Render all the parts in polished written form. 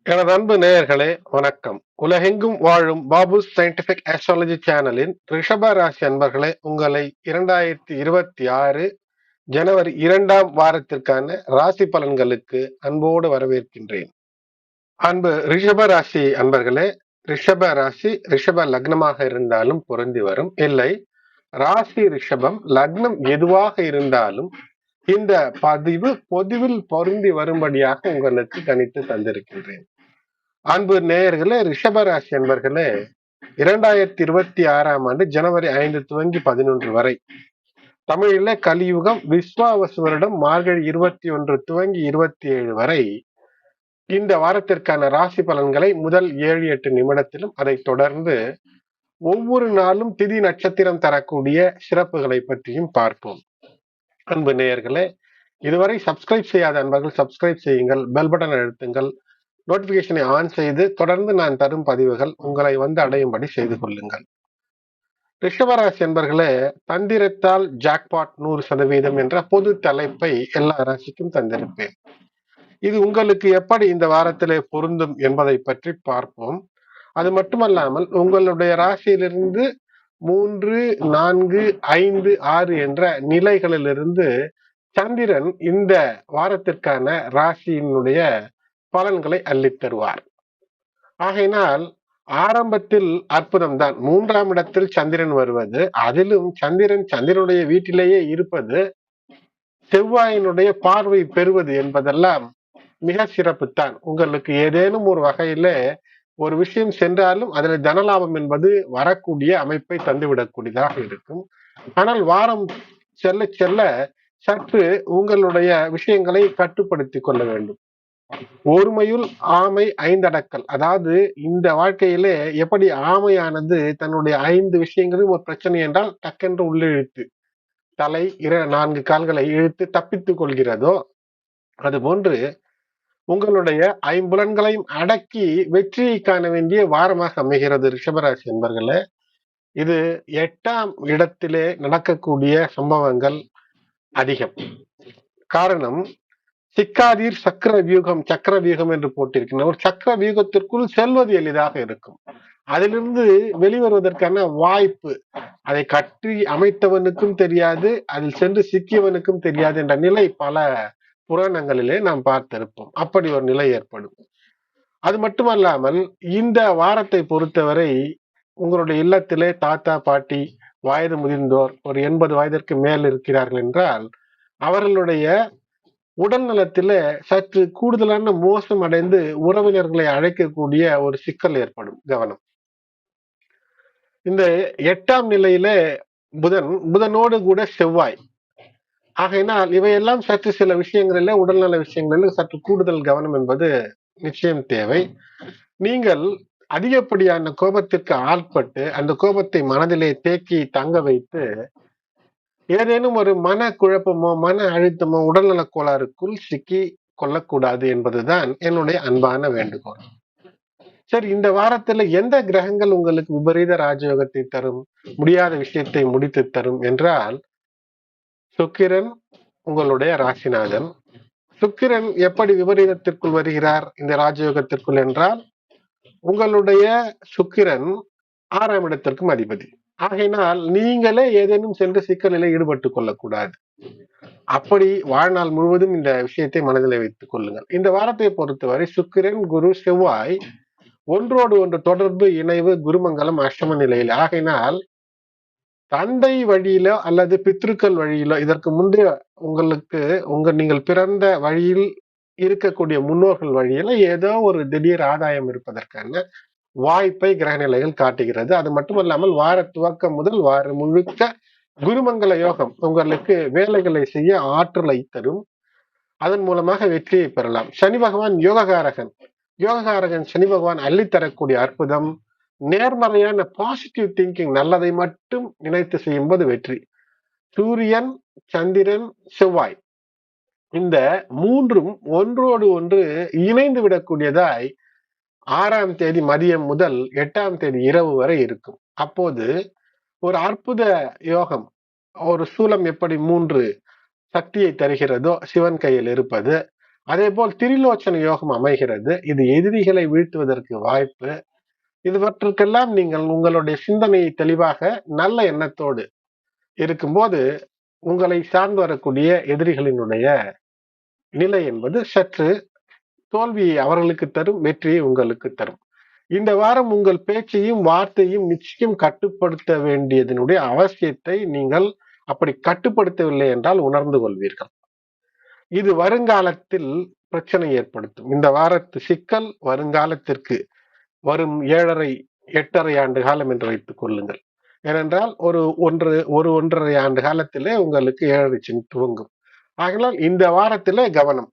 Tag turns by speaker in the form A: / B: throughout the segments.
A: எனது அன்பு நேயர்களே வணக்கம். உலகெங்கும் வாழும் பாபு சயின்டிபிக் ஆஸ்ட்ராலஜி சேனலின் ரிஷப ராசி அன்பர்களே, உங்களை 2026 ஜனவரி 2ஆம் வாரத்திற்கான ராசி பலன்களுக்கு அன்போடு வரவேற்கின்றேன். அன்பு ரிஷப ராசி அன்பர்களே, ரிஷப ராசி ரிஷப லக்னமாக இருந்தாலும் பொருந்தி வரும். இல்லை, ராசி ரிஷபம், லக்னம் எதுவாக இருந்தாலும் இந்த பதிவு பொதுவில் பொருந்தி வரும்படியாக உங்களுக்கு கணித்து தந்திருக்கின்றேன். அன்பு நேயர்களே, ரிஷபராசி என்பர்களே, 2026ஆம் ஆண்டு ஜனவரி 5 துவங்கி 11 வரை, தமிழில கலியுகம் விஸ்வாவசு வருடம் மார்கழி 21 துவங்கி 27 வரை, இந்த வாரத்திற்கான ராசி பலன்களை முதல் 7-8 நிமிடத்திலும், அதை தொடர்ந்து ஒவ்வொரு நாளும் திதி நட்சத்திரம் தரக்கூடிய சிறப்புகளை பற்றியும் பார்ப்போம். அன்பு நேயர்களே, இதுவரை சப்ஸ்கிரைப் செய்யாத அன்பர்கள் சப்ஸ்கிரைப் செய்யுங்கள், பெல் பட்டன் அழுத்துங்கள், நோட்டிபிகேஷனை ஆன் செய்து தொடர்ந்து நான் தரும் பதிவுகள் உங்களை வந்து அடையும்படி செய்து கொள்ளுங்கள். ரிஷபராசி என்பர்களே, தந்திரத்தால் ஜாக்பாட் 100% என்ற பொது தலைப்பை எல்லா ராசிக்கும் தந்திருப்பேன். இது உங்களுக்கு எப்படி இந்த வாரத்திலே பொருந்தும் என்பதை பற்றி பார்ப்போம். அது மட்டுமல்லாமல் உங்களுடைய ராசியிலிருந்து 3, 4, 5, 6 என்ற நிலைகளிலிருந்து சந்திரன் இந்த வாரத்திற்கான ராசியினுடைய பலன்களை அள்ளித் தருவார். ஆகையினால் ஆரம்பத்தில் அற்புதம் தான். 3ஆம் இடத்தில் சந்திரன் வருவது, அதிலும் சந்திரனுடைய வீட்டிலேயே இருப்பது, செவ்வாயினுடைய பார்வை பெறுவது என்பதெல்லாம் மிக சிறப்புத்தான். உங்களுக்கு ஏதேனும் ஒரு வகையில ஒரு விஷயம் சென்றாலும் அதில் தனலாபம் என்பது வரக்கூடிய அமைப்பை தந்துவிடக்கூடியதாக இருக்கும். ஆனால் வாரம் செல்ல செல்ல சற்று உங்களுடைய விஷயங்களை கட்டுப்படுத்திக் கொள்ள வேண்டும். ஒருமையுள் ஆமை 5 அடக்கல். அதாவது இந்த வாழ்க்கையிலே எப்படி ஆமையானது தன்னுடைய 5 விஷயங்களும் ஒரு பிரச்சனை என்றால் டக்கென்று உள்ளிழுத்து தலை 4 கால்களை இழுத்து தப்பித்துக் கொள்கிறதோ, அதுபோன்று உங்களுடைய 5 புலன்களையும் அடக்கி வெற்றியை காண வேண்டிய வாரமாக அமைகிறது ரிஷபராசி என்பர்களே. இது 8ஆம் இடத்திலே நடக்கக்கூடிய சம்பவங்கள் அதிகம். காரணம், சிக்காதீர் சக்கர வியூகம் என்று போட்டிருக்கின்ற ஒரு சக்கர வியூகத்திற்குள் செல்வது எளிதாக இருக்கும். அதிலிருந்து வெளிவருவதற்கான வாய்ப்பு அதை கட்டி அமைத்தவனுக்கும் தெரியாது, அதில் சென்று சிக்கியவனுக்கும் தெரியாது என்ற நிலை பல புராணங்களிலே நாம் பார்த்திருப்போம். அப்படி ஒரு நிலை ஏற்படும். அது மட்டுமல்லாமல் இந்த வாரத்தை பொறுத்தவரை உங்களுடைய இல்லத்திலே தாத்தா பாட்டி வயது முதிர்ந்தோர் ஒரு 80 வயதிற்கு மேல் இருக்கிறார்கள் என்றால் அவர்களுடைய உடல் நலத்தில சற்று கூடுதலான மோசம் அடைந்து உறவினர்களை அழைக்கக்கூடிய ஒரு சிக்கல் ஏற்படும். கவனம். இந்த 8ஆம் நிலையில புதனோடு கூட செவ்வாய். ஆகையினால் இவையெல்லாம் சற்று சில விஷயங்களில உடல்நல விஷயங்களில் சற்று கூடுதல் கவனம் என்பது நிச்சயம் தேவை. நீங்கள் அதிகப்படியான கோபத்திற்கு ஆட்பட்டு அந்த கோபத்தை மனதிலே தேக்கி தங்க வைத்து ஏதேனும் ஒரு மன குழப்பமோ மன அழுத்தமோ உடல்நலக் கோளாறுக்குள் சிக்கி கொள்ளக்கூடாது என்பதுதான் என்னுடைய அன்பான வேண்டுகோள். சரி, இந்த வாரத்துல எந்த கிரகங்கள் உங்களுக்கு விபரீத ராஜயோகத்தை தரும், முடியாத விஷயத்தை முடித்து தரும் என்றால், சுக்கிரன் உங்களுடைய ராசிநாதன். சுக்கிரன் எப்படி விபரீதத்திற்குள் வருகிறார் இந்த ராஜயோகத்திற்குள் என்றால், உங்களுடைய சுக்கிரன் 6ஆம் இடத்திற்கும் அதிபதி. ஆகையினால் நீங்களே ஏதேனும் சென்று சிக்கலில் ஈடுபட்டுக் கொள்ளக்கூடாது. அப்படி வாழ்நாள் முழுவதும் இந்த விஷயத்தை மனதில் வைத்துக் கொள்ளுங்கள். இந்த வாரத்தை பொறுத்தவரை சுக்கிரன், குரு, செவ்வாய் ஒன்றோடு ஒன்று தொடர்பு, இணைவு, குருமங்கலம் அஷ்டம நிலையில். ஆகையினால் தந்தை வழியிலோ அல்லது பித்ருக்கள் வழியிலோ இதற்கு முந்தைய நீங்கள் பிறந்த வழியில் இருக்கக்கூடிய முன்னோர்கள் வழியில ஏதோ ஒரு திடீர் ஆதாயம் இருப்பதற்கான வாய்ப்பை கிரகநிலைகள் காட்டுகிறது. அது மட்டுமல்லாமல் வார துவக்கம் முதல் வாரம் முழுக்க குருமங்கல யோகம் உங்களுக்கு வேலைகளை செய்ய ஆற்றலை தரும். அதன் மூலமாக வெற்றியை பெறலாம். சனி பகவான் யோககாரகன் சனி பகவான் அள்ளித்தரக்கூடிய அற்புதம், நேர்மறையான பாசிட்டிவ் திங்கிங், நல்லதை மட்டும் நினைத்து செய்யும் போது வெற்றி. சூரியன், சந்திரன், செவ்வாய் இந்த மூன்றும் ஒன்றோடு ஒன்று இணைந்து விடக்கூடியதாய் 6ஆம் தேதி மதியம் முதல் 8ஆம் தேதி இரவு வரை இருக்கும். அப்போது ஒரு அற்புத யோகம். ஒரு சூலம் எப்படி 3 சக்தியை தருகிறதோ சிவன் கையில் இருப்பது, அதே போல் திரிலோச்சன யோகம் அமைகிறது. இது எதிரிகளை வீழ்த்துவதற்கு வாய்ப்பு. இதுவற்றுக்கெல்லாம் நீங்கள் உங்களுடைய சிந்தனையை தெளிவாக நல்ல எண்ணத்தோடு இருக்கும்போது உங்களை சார்ந்து வரக்கூடிய எதிரிகளினுடைய நிலை என்பது சற்று தோல்வியை அவர்களுக்கு தரும், வெற்றியை உங்களுக்கு தரும். இந்த வாரம் உங்கள் பேச்சையும் வார்த்தையும் நிச்சயம் கட்டுப்படுத்த வேண்டியதனுடைய அவசியத்தை நீங்கள் அப்படி கட்டுப்படுத்தவில்லை என்றால் உணர்ந்து கொள்வீர்கள். இது வருங்காலத்தில் பிரச்சனை ஏற்படுத்தும். இந்த வாரத்து சிக்கல் வருங்காலத்திற்கு வரும் 7.5 8.5 ஆண்டு காலம் என்று வைத்துக் கொள்ளுங்கள். ஏனென்றால் ஒரு 1.5 ஆண்டு காலத்திலே உங்களுக்கு 7.5 சனி துவங்கும். ஆகினால் இந்த வாரத்திலே கவனம்.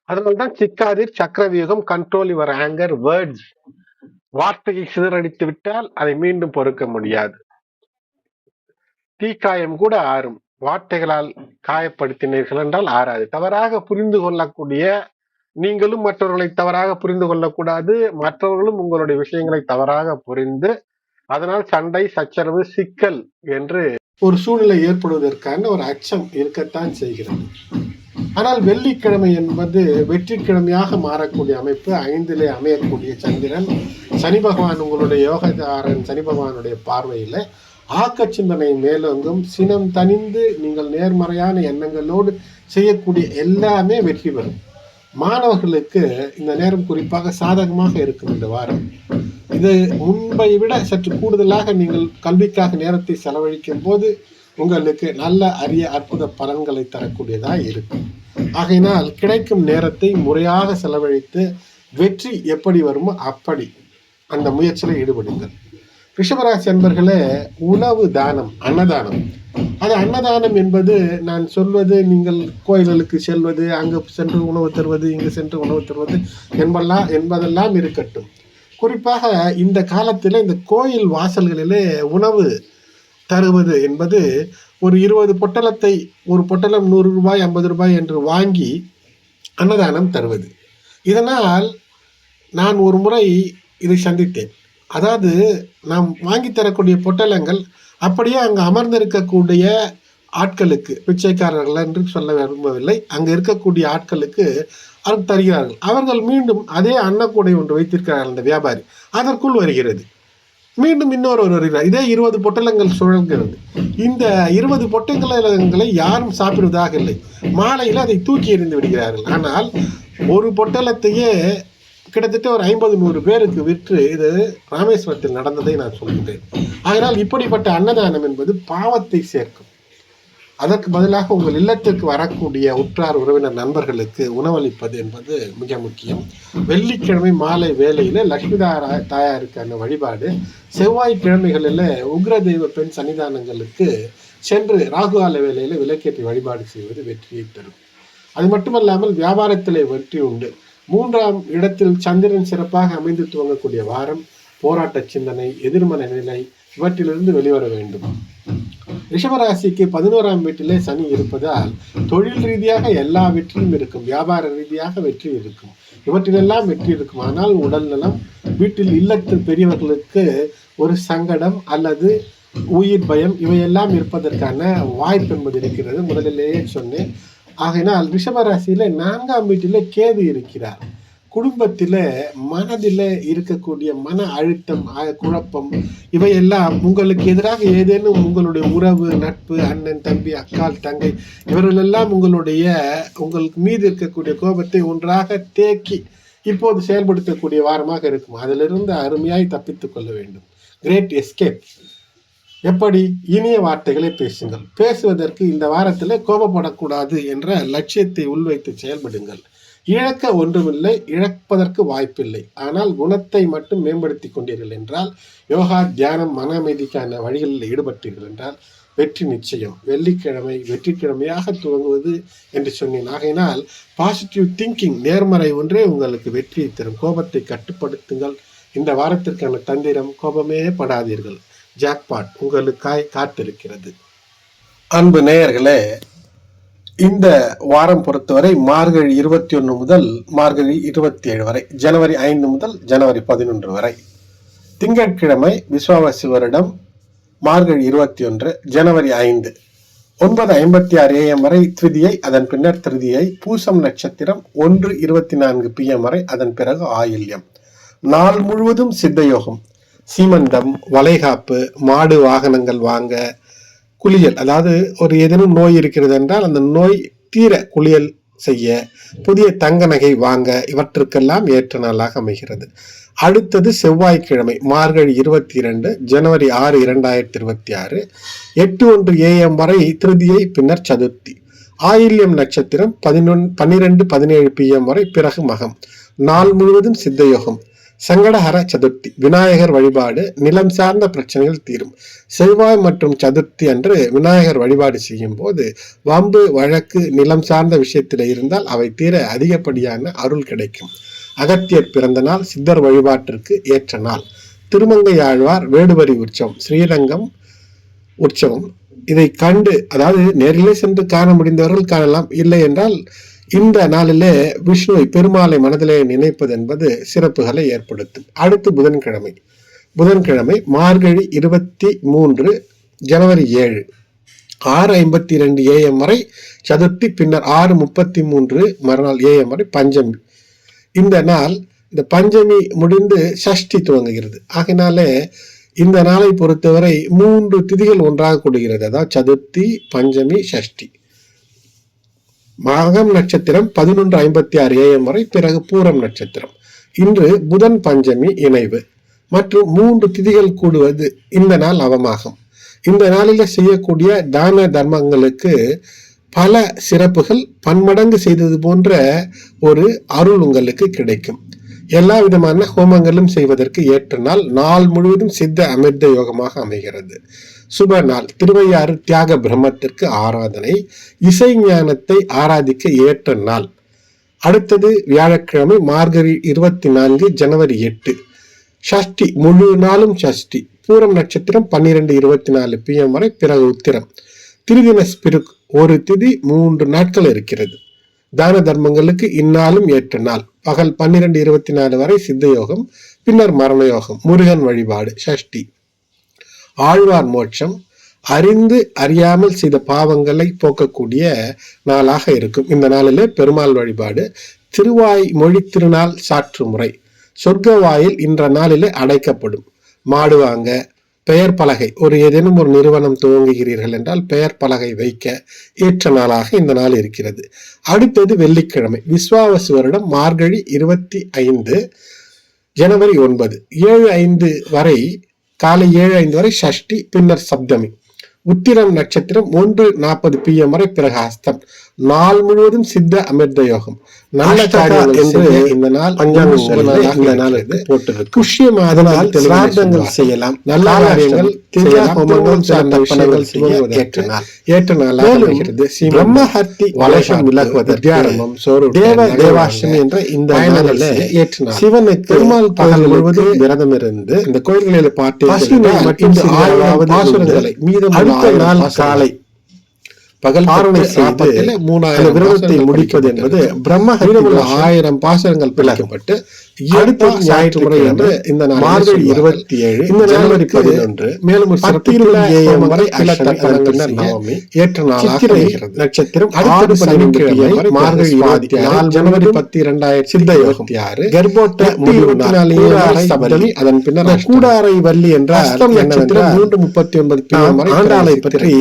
A: அதனால்தான் சிக்காதீர், Chakravyuh, control your anchor words. வார்த்தையை சிதறடித்து விட்டால் அதை மீண்டும் பொறுக்க முடியாது. தீக்காயம் கூட ஆறும். வார்த்தைகளால் காயப்படுத்தினீர்கள் என்றால் ஆறாது. தவறாக புரிந்து கொள்ளக்கூடிய நீங்களும் மற்றவர்களை தவறாக புரிந்து கொள்ளக்கூடாது. மற்றவர்களும் உங்களுடைய விஷயங்களை தவறாக புரிந்து அதனால் சண்டை, சச்சரவு, சிக்கல் என்று ஒரு சூழ்நிலை ஏற்படுவதற்கான ஒரு அச்சம் இருக்கத்தான் செய்கிறது. ஆனால் வெள்ளிக்கிழமை என்பது வெற்றிக்கிழமையாக மாறக்கூடிய அமைப்பு. 5லே அமையக்கூடிய சந்திரன், சனி பகவான் உங்களுடைய யோகதாரன் சனி பகவானுடைய பார்வையில ஆக்க சிந்தனை மேலோங்கும். சினம் தணிந்து நீங்கள் நேர்மறையான எண்ணங்களோடு செய்யக்கூடிய எல்லாமே வெற்றி பெறும். மாணவர்களுக்கு இந்த நேரம் குறிப்பாக சாதகமாக இருக்கும். இந்த வாரம் இது முன்பை விட சற்று கூடுதலாக நீங்கள் கல்விக்காக நேரத்தை செலவழிக்கும் போது உங்களுக்கு நல்ல அரிய அற்புத பலன்களை தரக்கூடியதாக இருக்கும். ஆகையினால் கிடைக்கும் நேரத்தை முறையாக செலவழித்து வெற்றி எப்படி வருமோ அப்படி அந்த முயற்சியில் ஈடுபடுங்கள். ரிஷபராசி அன்பர்களே, உணவு தானம், அன்னதானம். அது அன்னதானம் என்பது நான் சொல்வது நீங்கள் கோயில்களுக்கு செல்வது, அங்கு சென்று உணவு தருவது, இங்கு சென்று உணவு தருவது என்பதெல்லாம் இருக்கட்டும். குறிப்பாக இந்த காலத்தில் இந்த கோயில் வாசல்களிலே உணவு தருவது என்பது ஒரு 20 பொட்டலத்தை, ஒரு பொட்டலம் 100 ரூபாய் 50 ரூபாய் என்று வாங்கி அன்னதானம் தருவது. இதனால் நான் ஒரு முறை இதை சந்தித்தேன். அதாவது நாம் வாங்கி தரக்கூடிய பொட்டலங்கள் அப்படியே அங்கு அமர்ந்திருக்கக்கூடிய ஆட்களுக்கு, பிச்சைக்காரர்கள் என்று சொல்ல விரும்பவில்லை, அங்கு இருக்கக்கூடிய ஆட்களுக்கு தருகிறார்கள். அவர்கள் மீண்டும் அதே அன்னக்கூடை ஒன்று வைத்திருக்கிறார்கள் அந்த வியாபாரி, அதற்குள் வருகிறது. மீண்டும் இன்னொருவர் வருகிறார். இதே 20 பொட்டலங்கள் சுழல்கிறது. இந்த 20 பொட்டலங்களை யாரும் சாப்பிடுவதாக இல்லை. மாலையில் அதை தூக்கி எறிந்து விடுகிறார்கள். ஆனால் ஒரு பொட்டலத்தையே கிட்டத்தட்ட ஒரு 50-100 பேருக்கு விற்று இது ராமேஸ்வரத்தில் நடந்ததை நான் சொல்கிறேன். அதனால் இப்படிப்பட்ட அன்னதானம் என்பது பாவத்தை சேர்க்கும். அதற்கு பதிலாக உங்கள் இல்லத்திற்கு வரக்கூடிய உற்றார் உறவினர் நண்பர்களுக்கு உணவளிப்பது என்பது மிக முக்கியம். வெள்ளிக்கிழமை மாலை வேளையில லட்சுமி தாயாருக்கான வழிபாடு, செவ்வாய்க்கிழமைகளில் உக்ர தெய்வ பெண் சன்னிதானங்களுக்கு சென்று ராகுகால வேளையில விளக்கேற்றி வழிபாடு செய்வது வெற்றியை தரும். அது மட்டுமல்லாமல் வியாபாரத்திலே வெற்றி உண்டு. 3ஆம் இடத்தில் சந்திரன் சிறப்பாக அமைந்து துவங்கக்கூடிய வாரம். போராட்ட சிந்தனை, எதிர்மறை நிலை இவற்றிலிருந்து வெளிவர வேண்டும். ரிஷபராசிக்கு 11ஆம் வீட்டிலே சனி இருப்பதால் தொழில் ரீதியாக எல்லா வெற்றியும் இருக்கும், வியாபார ரீதியாக வெற்றி இருக்கும், இவற்றிலெல்லாம் வெற்றி இருக்கும். ஆனால் உடல் நலம், வீட்டில் இல்லத்தில் பெரியவர்களுக்கு ஒரு சங்கடம் அல்லது உயிர் பயம் இவையெல்லாம் இருப்பதற்கான வாய்ப்பு என்பது இருக்கிறது. முதலிலேயே சொன்னேன். ஆகையினால் ரிஷபராசியில 4ஆம் வீட்டிலே கேது இருக்கிறார். குடும்பத்தில மனதில் இருக்கக்கூடிய மன அழுத்தம், குழப்பம் இவையெல்லாம் உங்களுக்கு எதிராக ஏதேனும் உங்களுடைய உறவு, நட்பு, அண்ணன், தம்பி, அக்கால், தங்கை இவர்களெல்லாம் உங்களுக்கு மீது இருக்கக்கூடிய கோபத்தை ஒன்றாக தேக்கி இப்போது செயல்படுத்தக்கூடிய வாரமாக இருக்கும். அதிலிருந்து அருமையாய் தப்பித்துக் கொள்ள வேண்டும். Great escape. எப்படி? இனிய வார்த்தைகளை பேசுங்கள். பேசுவதற்கு இந்த வாரத்தில் கோபப்படக்கூடாது என்ற லட்சியத்தை உள்வைத்து செயல்படுங்கள். இழக்க ஒன்றுமில்லை, இழப்பதற்கு வாய்ப்பில்லை. ஆனால் குணத்தை மட்டும் மேம்படுத்தி கொண்டீர்கள் என்றால், யோகா, தியானம், மன அமைதிக்கான வழிகளில் ஈடுபட்டீர்கள் என்றால் வெற்றி நிச்சயம். வெள்ளிக்கிழமை வெற்றிக்கிழமையாக துவங்குவது என்று சொன்னேன். ஆகையினால் பாசிட்டிவ் திங்கிங், நேர்மறை ஒன்றே உங்களுக்கு வெற்றியை தரும். கோபத்தை கட்டுப்படுத்துங்கள். இந்த வாரத்திற்கான தந்திரம், கோபமே படாதீர்கள். ஜாக்பாட் உங்களுக்காய் காத்திருக்கிறது. அன்பு நேயர்களே, இந்த வாரம் பொறுத்தவரை மார்கழி 21 முதல் மார்கழி 27 வரை, ஜனவரி 5 முதல் ஜனவரி 11 வரை, திங்கட்கிழமை விஸ்வாவசு வருடம் மார்கழி 21, ஜனவரி 5, 9:56 AM வரை திருதியை, அதன் பின்னர் திருதியை. பூசம் நட்சத்திரம் 1:24 PM வரை, அதன் பிறகு ஆயில்யம். நாள் முழுவதும் சித்தயோகம். சீமந்தம், வளைகாப்பு, மாடு வாகனங்கள் வாங்க, குளியல், அதாவது ஒரு ஏதேனும் நோய் இருக்கிறது என்றால் அந்த நோய் தீர குளியல் செய்ய, புதிய தங்க நகை வாங்க, இவற்றுக்கெல்லாம் ஏற்ற நாளாக அமைகிறது. அடுத்தது செவ்வாய்க்கிழமை, மார்கழி 22, ஜனவரி 6, 2026, 8:01 AM வரை திருதியை, பின்னர் சதுர்த்தி. ஆயில்யம் நட்சத்திரம் 12:17 PM வரை, பிறகு மகம். நாள் முழுவதும் சித்தயோகம். சங்கடஹர சதுர்த்தி, விநாயகர் வழிபாடு. நிலம் சார்ந்த பிரச்சனைகள் தீரும். செவ்வாய் மற்றும் சதுர்த்தி அன்று விநாயகர் வழிபாடு செய்யும் போது வம்பு வழக்கு நிலம் சார்ந்த விஷயத்தில் இருந்தால் அவை தீர அதிகப்படியான அருள் கிடைக்கும். அகத்தியர் பிறந்த நாள், சித்தர் வழிபாட்டிற்கு ஏற்ற நாள். திருமங்கை ஆழ்வார் வேடுவரி உற்சவம், ஸ்ரீரங்கம் உற்சவம். இதை கண்டு, அதாவது நேரிலே சென்று காண முடிந்தவர்கள் காணலாம், இல்லை என்றால் இந்த நாளிலே விஷ்ணுவை, பெருமாளை மனதிலே நினைப்பது என்பது சிறப்புகளை ஏற்படுத்தும். அடுத்து புதன்கிழமை மார்கழி 23, ஜனவரி 7, 6:52 AM வரை சதுர்த்தி, பின்னர் 6:33 மறுநாள் AM வரை பஞ்சமி. இந்த நாள், இந்த பஞ்சமி முடிந்து சஷ்டி துவங்குகிறது. ஆகினாலே இந்த நாளை பொறுத்தவரை 3 திதிகள் ஒன்றாக கூடுகிறது. அதாவது சதுர்த்தி, பஞ்சமி, சஷ்டி. மகம் நட்சத்திரம் 11:56 AM வரை, பிறகு பூரம் நட்சத்திரம். இன்று புதன் பஞ்சமி இணைவு மற்றும் 3 திதிகள் கூடுவது இந்த நாள் அவமாகும். இந்த நாளில செய்யக்கூடிய தான தர்மங்களுக்கு பல சிறப்புகள் பன்மடங்கு செய்தது போன்ற ஒரு அருள் உங்களுக்கு கிடைக்கும். எல்லா விதமான ஹோமங்களும் செய்வதற்கு ஏற்ற நாள். நாள் முழுவதும் சித்த அமிர்த யோகமாக அமைகிறது. சுப நாள். திருவையாறு தியாக பிரம்மத்திற்கு ஆராதனை, இசை ஞானத்தை ஆராதிக்க ஏற்ற நாள். அடுத்தது வியாழக்கிழமை, மார்கழி 24, ஜனவரி 8, சஷ்டி. முழு நாளும் சஷ்டி. பூரம் நட்சத்திரம் 12:24 PM வரை, பிறகு உத்திரம். திரிதின ஸ்பிருக், ஒரு திதி 3 நாட்கள் இருக்கிறது. தான தர்மங்களுக்கு இந்நாளும் ஏற்ற நாள். பகல் 12:24 வரை சித்தயோகம், பின்னர் மரணயோகம். முருகன் வழிபாடு, சஷ்டி. ஆழ்வார் மோட்சம். அறிந்து அறியாமல் செய்த பாவங்களை போக்கக்கூடிய நாளாக இருக்கும். இந்த நாளிலே பெருமாள் வழிபாடு. திருவாய் மொழி திருநாள் சாற்று முறை. சொர்க்க வாயில் இன்ற நாளிலே அடைக்கப்படும். மாடு வாங்க, பெயர் பலகை, ஒரு ஏதேனும் ஒரு நிறுவனம் துவங்குகிறீர்கள் என்றால் பெயர் பலகை வைக்க ஏற்ற நாளாக இந்த நாள் இருக்கிறது. அடுத்தது வெள்ளிக்கிழமை, விஸ்வாவசு வருடம், மார்கழி 25, ஜனவரி 9, 7:05 வரை, காலை 7:05 வரை சஷ்டி, பின்னர் சப்தமி. உத்திரம் நட்சத்திரம் 1:40 PM வரை, பிறகு அஸ்தம். நாள் முழுவதும் சித்த அமிர்த யோகம். நல்ல காரியங்கள் என்று இந்த நாள் இந்த நாள் புஷ்ய மாதனால் சிராதங்கள் செய்யலாம். நல்ல காரியங்கள், ஏற்ற நாளாக அமைகிறது. பிரம்மஹர்த்தி வலசம் விலகுவது, தியானமும் தேவ தேவாஷ்டமி என்ற இந்த நாளில் ஏற்ற நாள். சிவனுக்கு பெருமாள் பகல் முழுவதும் விரதம் இருந்து இந்த கோயில்களில் பார்த்து பாசுரங்களை மீதம் அடுத்த நாள் காலை பகல் பாரணை செய்து விரதத்தை முடிப்பது என்பது பிரம்மஹரியில் 1000 பாசனங்கள் பிளக்கப்பட்டு அடுத்த ஞாயிற்றுமுறை என்று இந்த மார்கழி 27, இந்த ஜனவரி 11, மேலும் 10 வரை நவமி ஏற்ற நாளாக நட்சத்திரம் 6:12 மார்கழி 26, ஜனவரி 10, 2026 கர்ப்போட்ட முடிவு நாள். அதன் பின்னர் கூடாரை வள்ளி என்ற நட்சத்திரம் 3:39 PM வரை. ஆண்டாளை பற்றி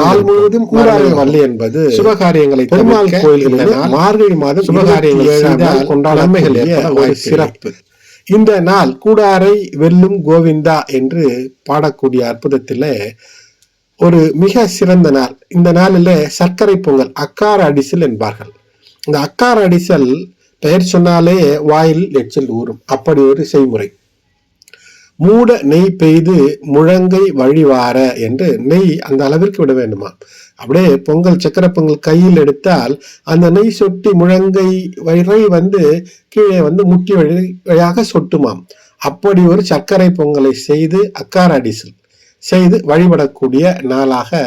A: நாள் முழுவதும் கூடாரை வள்ளி என்பது சுபகாரியங்களை பெருமாள் கோயில்களில் மார்கழி மாதம் சுபகாரியங்கள் கொண்டாடமைகள் ஒரு சிறப்பு. இந்த நாள் கூடாரை வெல்லும் கோவிந்தா என்று பாடக்கூடிய அற்புதத்திலே ஒரு மிக சிறந்த நாள். இந்த நாளில் சர்க்கரை பொங்கல், அக்கார அடிசல் என்பார்கள். இந்த அக்கார அடிசல் பெயர் சொன்னாலே வாயில் எச்சில் ஊறும், அப்படி ஒரு செய்முறை. மூட நெய் பெய்து முழங்கை வழிவார என்று நெய் அந்த அளவிற்கு விட வேண்டுமா. அப்படியே பொங்கல், சக்கரை பொங்கல் கையில் எடுத்தால் அந்த நெய் சொட்டி முழங்கை வரை கீழே முட்டி வழியாக சொட்டுமாம். அப்படி ஒரு சர்க்கரை பொங்கலை செய்து அக்கார அடிசல் செய்து வழிபடக்கூடிய நாளாக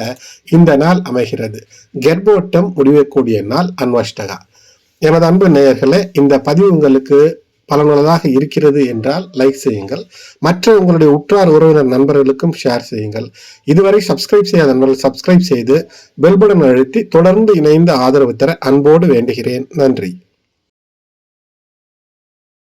A: இந்த நாள் அமைகிறது. கர்ப்போட்டம் முடியக்கூடிய நாள் அன்வஷ்டகா. எனது அன்பு நேயர்களே, இந்த பதிவு உங்களுக்கு பலனுள்ளதாக இருக்கிறது என்றால் லைக் செய்யுங்கள். மற்ற உங்களுடைய உற்றார் உறவினர் நண்பர்களுக்கும் ஷேர் செய்யுங்கள். இதுவரை சப்ஸ்கிரைப் செய்யாத நண்பர்கள் சப்ஸ்கிரைப் செய்து பெல் பட்டன் அழுத்தி தொடர்ந்து இணைந்து ஆதரவு தர அன்போடு வேண்டுகிறேன். நன்றி.